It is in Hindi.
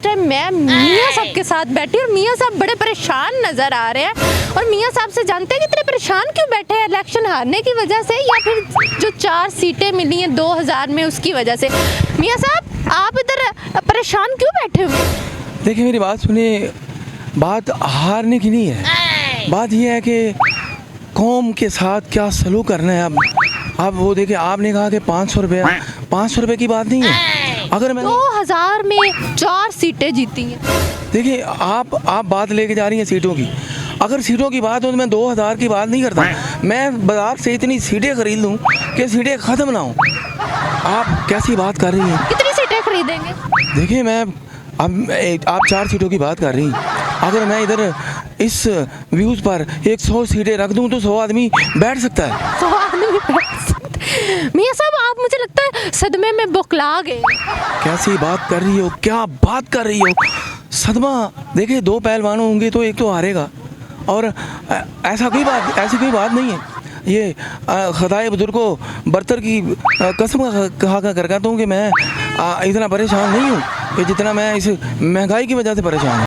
टाइम मैं मियाँ साहब के साथ बैठी और मियाँ साहब बड़े परेशान नजर आ रहे हैं और मियाँ साहब से जानते हैं कि इतने परेशान क्यों बैठे हैं, इलेक्शन हारने की वजह से या फिर जो 4 सीटें मिली हैं 2000 में उसकी वजह से। मियाँ साहब आप इधर परेशान क्यों बैठे हुए? देखिए मेरी बात सुनिए, बात हारने की नहीं है, बात ये है कि कौम के साथ क्या सलूक करना है। अब वो देखिए, आपने कहा कि 500 रुपये की बात नहीं है। अगर मैं 2000 में 4 सीटें जीती हैं। देखिए आप बात लेके जा रही हैं सीटों की। अगर सीटों की बात हो तो मैं 2000 की बात नहीं करता, मैं बाजार से इतनी सीटें खरीद लूँ कि सीटें ख़त्म ना हो। आप कैसी बात कर रही हैं? कितनी सीटें खरीदेंगे? देखिए मैं आप 4 सीटों की बात कर रही हैं। अगर मैं इधर इस व्यूज़ पर 100 सीटें रख दूं तो 100 आदमी बैठ सकता है। 100 आदमी बैठ सकते। मियाँ साहब आप मुझे लगता है सदमे में बौखला गए। कैसी बात कर रही हो, क्या बात कर रही हो? सदमा, देखिए 2 पहलवान होंगे तो एक तो हारेगा, और ऐसी कोई बात नहीं है। ये खुदाए बुजुर्ग को बर्तर की कसम कहा करता हूँ कि मैं इतना परेशान नहीं हूँ कि जितना मैं इस महंगाई की वजह से परेशान हूँ।